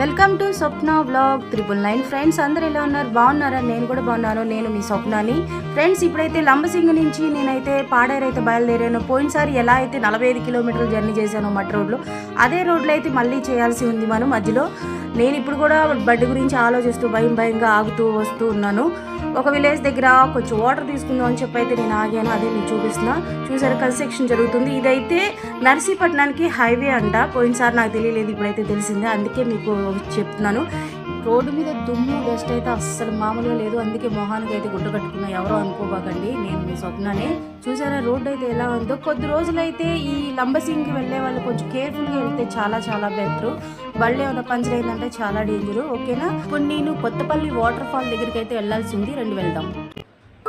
Welcome to Swapna vlog 999 friends, అందరు ఎలా ఉన్నారు? బాగున్నారా? నేను కూడా బాగున్నాను. నేను మీ స్వప్నాని. ఫ్రెండ్స్, ఇప్పుడైతే లంబసింగి నుంచి నేనైతే పాడేరు అయితే బయలుదేరాను. పోయినసారి ఎలా అయితే 45 కిలోమీటర్లు జర్నీ చేశాను మట్టి రోడ్లో, అదే రోడ్లో అయితే మళ్ళీ చేయాల్సి ఉంది మనం మధ్యలో. నేను ఇప్పుడు కూడా బండి గురించి ఆలోచిస్తూ భయంగా ఆగుతూ వస్తూ ఉన్నాను. ఒక విలేజ్ దగ్గర కొంచెం వాటర్ తీసుకుందాం అని చెప్పి అయితే నేను ఆగాను. అదే మీకు చూపిస్తున్నా. చూసారు, కన్స్ట్రక్షన్ జరుగుతుంది. ఇదైతే నర్సీపట్నానికి హైవే అంట. పోయినసారి నాకు తెలియలేదు, ఇప్పుడైతే తెలిసిందే, అందుకే మీకు చెప్తున్నాను. రోడ్డు మీద దుమ్ము డస్ట్ అయితే అస్సలు మామూలుగా లేదు. అందుకే మొహానికి అయితే గుడ్డ కట్టుకున్నా, ఎవరో అనుకోబాకండి, నేను మీ స్వప్నానే. చూసారా రోడ్డు అయితే ఎలా ఉందో. కొద్ది రోజులైతే ఈ లంబసింగికి వెళ్ళే వాళ్ళు కొంచెం కేర్ఫుల్గా వెళ్తే చాలా బెటర్. బళ్ళు ఏమైనా పంచర్ అయిందంటే చాలా డేంజరు. ఓకేనా? ఇప్పుడు నేను కొత్తపల్లి వాటర్ ఫాల్ దగ్గరికి అయితే వెళ్ళాల్సి ఉంది. రండి వెళ్దాం.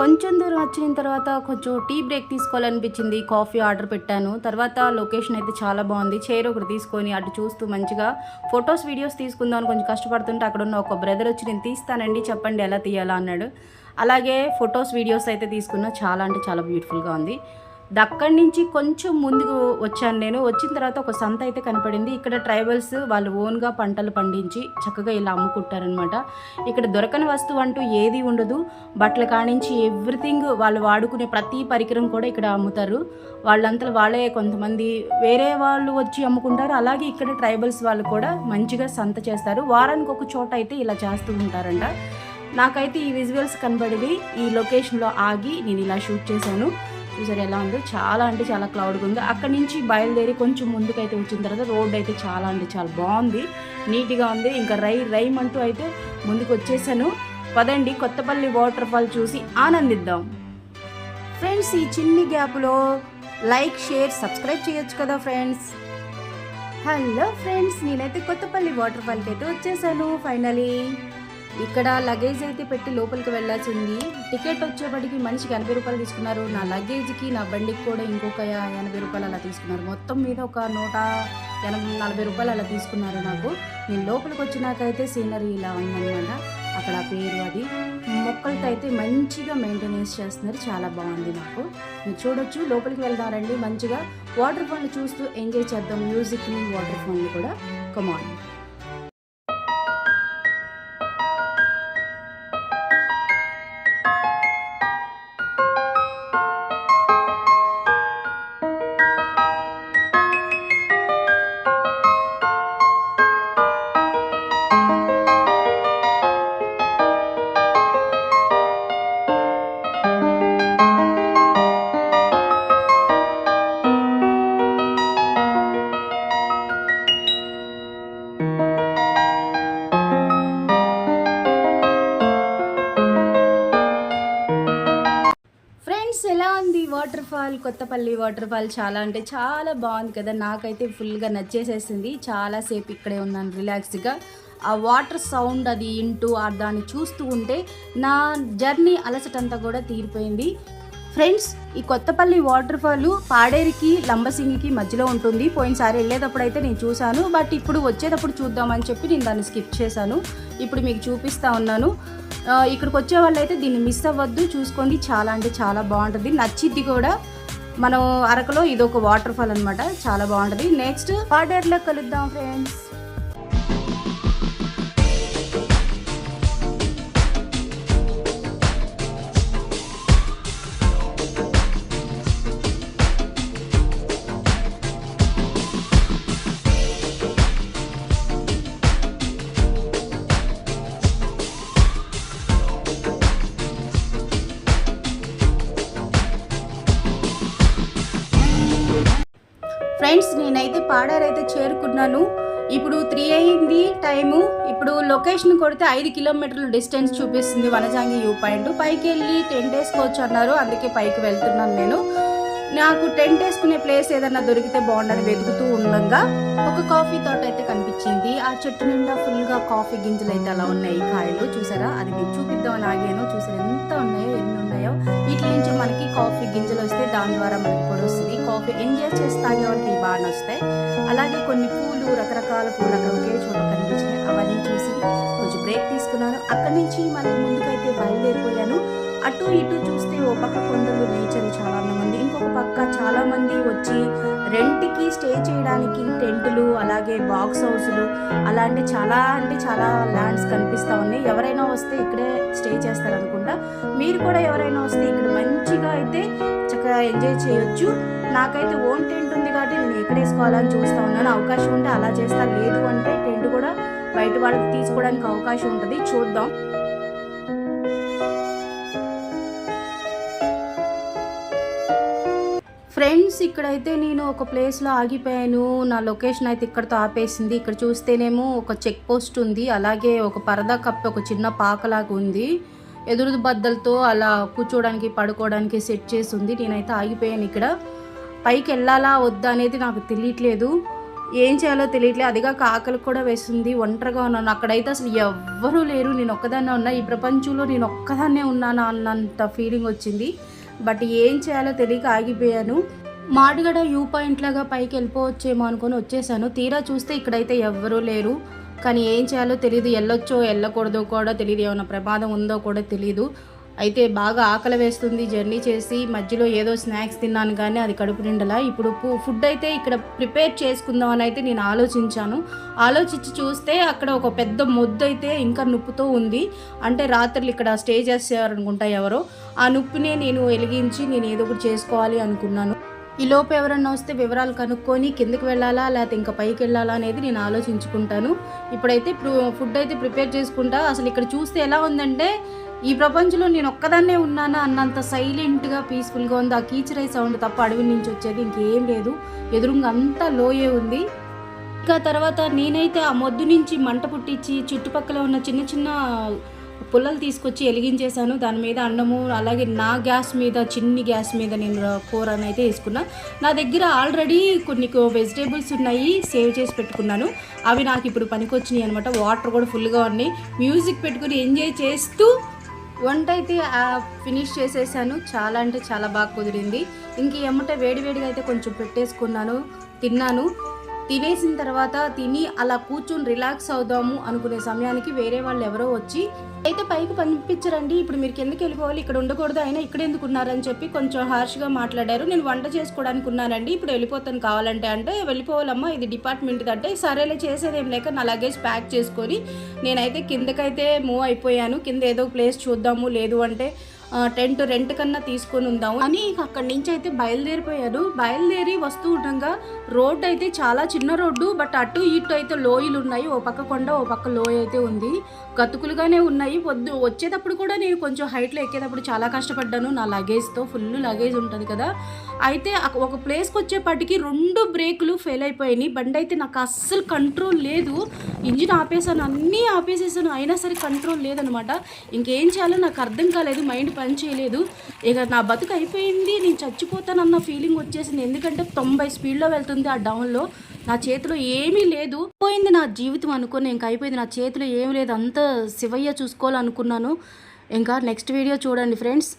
కొంచెం దూరం వచ్చిన తర్వాత కొంచెం టీ బ్రేక్ తీసుకోవాలనిపించింది. కాఫీ ఆర్డర్ పెట్టాను. తర్వాత లొకేషన్ అయితే చాలా బాగుంది. చైర్ ఒకటి తీసుకొని అటు చూస్తూ మంచిగా ఫొటోస్ వీడియోస్ తీసుకుందామని కొంచెం కష్టపడుతుంటే అక్కడ ఉన్న ఒక బ్రదర్ వచ్చి, నేను తీస్తానండి, చెప్పండి ఎలా తీయాలా అన్నాడు. అలాగే ఫొటోస్ వీడియోస్ అయితే తీసుకున్నా. చాలా అంటే చాలా బ్యూటిఫుల్గా ఉంది. అక్కడి నుంచి కొంచెం ముందుకు వచ్చాను నేను. వచ్చిన తర్వాత ఒక సంత అయితే కనపడింది. ఇక్కడ ట్రైబల్స్ వాళ్ళు ఓన్గా పంటలు పండించి చక్కగా ఇలా అమ్ముకుంటారనమాట. ఇక్కడ దొరకని వస్తువు అంటూ ఏది ఉండదు. బట్టల కానించి ఎవ్రీథింగ్ వాళ్ళు వాడుకునే ప్రతి పరికరం కూడా ఇక్కడ అమ్ముతారు. వాళ్ళంతా వాళ్ళే, కొంతమంది వేరే వాళ్ళు వచ్చి అమ్ముకుంటారు. అలాగే ఇక్కడ ట్రైబల్స్ వాళ్ళు కూడా మంచిగా సంత చేస్తారు. వారానికి ఒక చోట అయితే ఇలా చేస్తూ ఉంటారంట. నాకైతే ఈ విజువల్స్ కనబడింది. ఈ లొకేషన్లో ఆగి నేను ఇలా షూట్ చేశాను. చూసారు ఎలా ఉందో. చాలా అంటే చాలా క్లౌడ్గా ఉంది. అక్కడి నుంచి బయలుదేరి కొంచెం ముందుకైతే వచ్చిన తర్వాత రోడ్ అయితే చాలా అంటే చాలా బాగుంది, నీట్గా ఉంది. ఇంకా రైమ్ అంటూ అయితే ముందుకు వచ్చేసాను. పదండి కొత్తపల్లి వాటర్ ఫాల్ చూసి ఆనందిద్దాం. ఫ్రెండ్స్, ఈ చిన్ని గ్యాప్లో లైక్, షేర్, సబ్స్క్రైబ్ చేయొచ్చు కదా ఫ్రెండ్స్. హలో ఫ్రెండ్స్, నేనైతే కొత్తపల్లి వాటర్ ఫాల్కి అయితే వచ్చేసాను ఫైనలీ. ఇక్కడ లగేజ్ అయితే పెట్టి లోపలికి వెళ్ళాల్సి ఉంది. టికెట్ వచ్చేప్పటికి మనిషికి 80 రూపాయలు తీసుకున్నారు. నా లగేజ్కి, నా బండికి కూడా ఇంకొక 80 రూపాయలు అలా తీసుకున్నారు. మొత్తం మీద ఒక 140 రూపాయలు అలా తీసుకున్నారు నాకు. నేను లోపలికి వచ్చినాకైతే సీనరీ ఇలా ఉందన్నమాట. అక్కడ పేరు అది మొక్కలతో అయితే మంచిగా మెయింటెనెన్స్ చేస్తున్నారు. చాలా బాగుంది నాకు. మీరు చూడొచ్చు. లోపలికి వెళ్దారండి. మంచిగా వాటర్ ఫాల్ని చూస్తూ ఎంజాయ్ చేద్దాం. మ్యూజిక్ని, వాటర్ ఫాల్ని కూడా. కమాన్. ఎలా ఉంది water fall? Kothapalli water fall చాలా అంటే చాలా బాగుంది కదా. నాకైతే ఫుల్గా నచ్చేసేసింది. చాలాసేపు ఇక్కడే ఉన్నాను రిలాక్స్గా. ఆ వాటర్ సౌండ్ అది వింటూ దాన్ని చూస్తూ ఉంటే నా జర్నీ అలసటంతా కూడా తీరిపోయింది. ఫ్రెండ్స్, ఈ కొత్తపల్లి వాటర్ ఫాల్ పాడేరుకి, లంబసింగికి మధ్యలో ఉంటుంది. పోయినసారి వెళ్ళేటప్పుడు అయితే నేను చూశాను, బట్ ఇప్పుడు వచ్చేటప్పుడు చూద్దామని చెప్పి నేను దాన్ని స్కిప్ చేశాను. ఇప్పుడు మీకు చూపిస్తూ ఉన్నాను. ఇక్కడికి వచ్చే వాళ్ళు అయితే దీన్ని మిస్ అవ్వద్దు, చూసుకోండి. చాలా అంటే చాలా బాగుంటుంది, నచ్చిద్ది కూడా. మనం అరకులో ఇదొక వాటర్ ఫాల్ అనమాట. చాలా బాగుంటుంది. నెక్స్ట్ పాడేరులో కలుద్దాం ఫ్రెండ్స్. ఫ్రెండ్స్, నేనైతే పాడేరు అయితే చేరుకున్నాను. ఇప్పుడు 3 అయింది టైము. ఇప్పుడు లొకేషన్ కొడితే 5 కిలోమీటర్ల డిస్టెన్స్ చూపిస్తుంది వనజాంగి వ్యూ పాయింట్. పైకి వెళ్ళి టెంట్ వేసుకోవచ్చు అన్నారు, అందుకే పైకి వెళ్తున్నాను నేను. నాకు టెంట్ వేసుకునే ప్లేస్ ఏదన్నా దొరికితే బాగుండని వెతుకుతూ ఉండగా ఒక కాఫీ తోట అయితే కనిపించింది. ఆ చెట్టు నిండా ఫుల్గా కాఫీ గింజలు అయితే అలా ఉన్నాయి, కాయలు. చూసారా? అది మీకు చూపిద్దామని ఆగాను. చూసారా ఎంత ఉన్నాయో, ఎన్ని ఉన్నాయో. వీటి నుంచి మనకి కాఫీ గింజలు వస్తే దాని ద్వారా మనకి పొడి వస్తుంది. కాఫీ ఎంజాయ్ చేసి తాగే వాళ్ళకి బాగా నచ్చుతాయి. అలాగే కొన్ని పూలు, రకరకాల పూలు అక్కడ ఒకే చోట కనిపించినాయి. అవన్నీ చూసి కొంచెం బ్రేక్ తీసుకున్నాను. అక్కడి నుంచి మళ్ళీ ముందుకైతే బయలుదేరిపోయాను. అటు ఇటు చూస్తే ఓ పక్క కొండలు, నేచర్ చాలా అందంగా ఉంది. ఇంకొక పక్క చాలా మంది వచ్చి రెంట్కి స్టే చేయడానికి టెంటులు, అలాగే అలాగే బాక్స్ హౌస్లు అలాంటి చాలా అంటే చాలా ల్యాండ్స్ కనిపిస్తూ ఉన్నాయి. ఎవరైనా వస్తే ఇక్కడే స్టే చేస్తారనుకుంటా. మీరు కూడా ఎవరైనా వస్తే ఇక్కడ మంచిగా అయితే చక్కగా ఎంజాయ్ చేయొచ్చు. నాకైతే ఓన్ టెంట్ ఉంది కాబట్టి నేను ఎక్కడ వేసుకోవాలని చూస్తూ ఉన్నాను. అవకాశం ఉంటే అలా చేస్తా, లేదు అంటే టెంట్ కూడా బయట వాళ్ళకి తీసుకోవడానికి అవకాశం ఉంటుంది. చూద్దాం. ఫ్రెండ్స్, ఇక్కడైతే నేను ఒక ప్లేస్లో ఆగిపోయాను. నా లొకేషన్ అయితే ఇక్కడతో ఆపేసింది. ఇక్కడ చూస్తేనేమో ఒక చెక్ పోస్ట్ ఉంది, అలాగే ఒక పరదా కప్పి ఒక చిన్న పాకలాగా ఉంది. ఎదురు బద్దలతో అలా కూర్చోడానికి పడుకోవడానికి సెట్ చేసి ఉంది. నేనైతే ఆగిపోయాను ఇక్కడ. పైకి వెళ్ళాలా వద్దా అనేది నాకు తెలియట్లేదు, ఏం చేయాలో తెలియట్లేదు. అదిగా ఆకలి కూడా వేస్తుంది. ఒంటరిగా ఉన్నాను. అక్కడైతే అసలు ఎవ్వరూ లేరు, నేను ఒక్కదాన్నే ఉన్నా. ఈ ప్రపంచంలో నేను ఒక్కదాన్నే ఉన్నాను అన్నంత ఫీలింగ్ వచ్చింది. బట్ ఏం చేయాలో తెలియక ఆగిపోయాను. మాడుగడ వ్యూ పాయింట్ లాగా పైకి వెళ్ళిపోవచ్చేమో అనుకొని వచ్చేసాను. తీరా చూస్తే ఇక్కడైతే ఎవ్వరూ లేరు. కానీ ఏం చేయాలో తెలియదు, వెళ్ళొచ్చో వెళ్ళకూడదో కూడా తెలియదు, ఏమైనా ప్రమాదం ఉందో కూడా తెలియదు. అయితే బాగా ఆకలి వేస్తుంది. జర్నీ చేసి మధ్యలో ఏదో స్నాక్స్ తిన్నాను కానీ అది కడుపు నిండలా. ఇప్పుడు ఫుడ్ అయితే ఇక్కడ ప్రిపేర్ చేసుకుందాం అని అయితే నేను ఆలోచించి చూస్తే అక్కడ ఒక పెద్ద ముద్దు అయితే ఇంకా నొప్పుతో ఉంది. అంటే రాత్రులు ఇక్కడ స్టే చేసేవారనుకుంటా ఎవరో. ఆ నొప్పినే నేను వెలిగించి నేను ఏదో ఒకటి చేసుకోవాలి అనుకున్నాను. ఈ లోపు ఎవరన్నా వస్తే వివరాలు కనుక్కొని కిందకి వెళ్ళాలా లేకపోతే ఇంకా పైకి వెళ్ళాలా అనేది నేను ఆలోచించుకుంటాను. ఇప్పుడైతే ఫుడ్ అయితే ప్రిపేర్ చేసుకుంటా. అసలు ఇక్కడ చూస్తే ఎలా ఉందంటే ఈ ప్రపంచంలో నేను ఒక్కదాన్నే ఉన్నానా అన్నంత సైలెంట్గా పీస్ఫుల్గా ఉంది. ఆ కీచరై సౌండ్ తప్ప అడవి నుంచి వచ్చేది ఇంకేం లేదు. ఎదురుగా అంతా లోయే ఉంది. ఇంకా తర్వాత నేనైతే ఆ మొద్దు నుంచి మంట పుట్టించి చుట్టుపక్కల ఉన్న చిన్న చిన్న పుల్లలు తీసుకొచ్చి వెలిగించేసాను. దాని మీద అన్నము, అలాగే నా చిన్ని గ్యాస్ మీద నేను కూరని అయితే వేసుకున్నా. నా దగ్గర ఆల్రెడీ కొన్ని వెజిటేబుల్స్ ఉన్నాయి, సేవ్ చేసి పెట్టుకున్నాను. అవి నాకు ఇప్పుడు పనికొచ్చినాయి అనమాట. వాటర్ కూడా ఫుల్గా ఉన్నాయి. మ్యూజిక్ పెట్టుకుని ఎంజాయ్ చేస్తూ వంట అయితే ఫినిష్ చేసేసాను. చాలా అంటే చాలా బాగా కుదిరింది. ఇంక ఎమ్మటే వేడివేడిగా అయితే కొంచెం పెట్టేసుకున్నాను, తిన్నాను. తినేసిన తర్వాత తిని అలా కూర్చొని రిలాక్స్ అవుదాము అనుకునే సమయానికి వేరే వాళ్ళు ఎవరో వచ్చి అయితే పైకి పంపించరండి, ఇప్పుడు మీరు కిందకి వెళ్ళిపోవాలి, ఇక్కడ ఉండకూడదు, అయినా ఇక్కడ ఎందుకు ఉన్నారని చెప్పి కొంచెం హార్ష్గా మాట్లాడారు. నేను వంట చేసుకోవడానికి ఉన్నానండి, ఇప్పుడు వెళ్ళిపోతాను కావాలంటే. అంటే వెళ్ళిపోవాలమ్మా, ఇది డిపార్ట్మెంట్ అంటే సరేలే చేసేదేం లేక నా లగేజ్ ప్యాక్ చేసుకొని నేనైతే కిందకైతే మూవ్ అయిపోయాను. కింద ఏదో ప్లేస్ చూద్దాము, లేదు అంటే టెంట్ రెంట్ కన్నా తీసుకొని ఉందాము అని అక్కడి నుంచి అయితే బయలుదేరి వస్తూ ఉండగా రోడ్డు అయితే చాలా చిన్న రోడ్డు, బట్ అటు ఇటు అయితే లోయలు ఉన్నాయి. ఓ పక్క కొండ ఓ పక్క లోయ అయితే ఉంది, గతుకులుగానే ఉన్నాయి. వచ్చేటప్పుడు కూడా నేను కొంచెం హైట్లో ఎక్కేటప్పుడు చాలా కష్టపడ్డాను. నా లగేజ్తో ఫుల్ లగేజ్ ఉంటుంది కదా. అయితే ఒక ప్లేస్కి వచ్చేపటికి 2 బ్రేకులు ఫెయిల్ అయిపోయినాయి. బండి అయితే నాకు అస్సలు కంట్రోల్ లేదు. ఇంజిన్ ఆపేసాను, అన్నీ ఆపేసేసాను, అయినా సరే కంట్రోల్ లేదనమాట. ఇంకేం చేయాలో నాకు అర్థం కాలేదు, మైండ్ పని చేయలేదు. ఇక నా బతుకు అయిపోయింది, నేను చచ్చిపోతానన్న ఫీలింగ్ వచ్చేసింది. ఎందుకంటే 90 స్పీడ్లో వెళ్తుంది ఆ డౌన్లో. నా చేతిలో ఏమీ లేదు, పోయింది నా జీవితం అనుకుని. ఇంకా అయిపోయింది, నా చేతిలో ఏమీ లేదు, అంతా శివయ్య చూసుకోవాలనుకున్నాను. ఇంకా నెక్స్ట్ వీడియో చూడండి ఫ్రెండ్స్.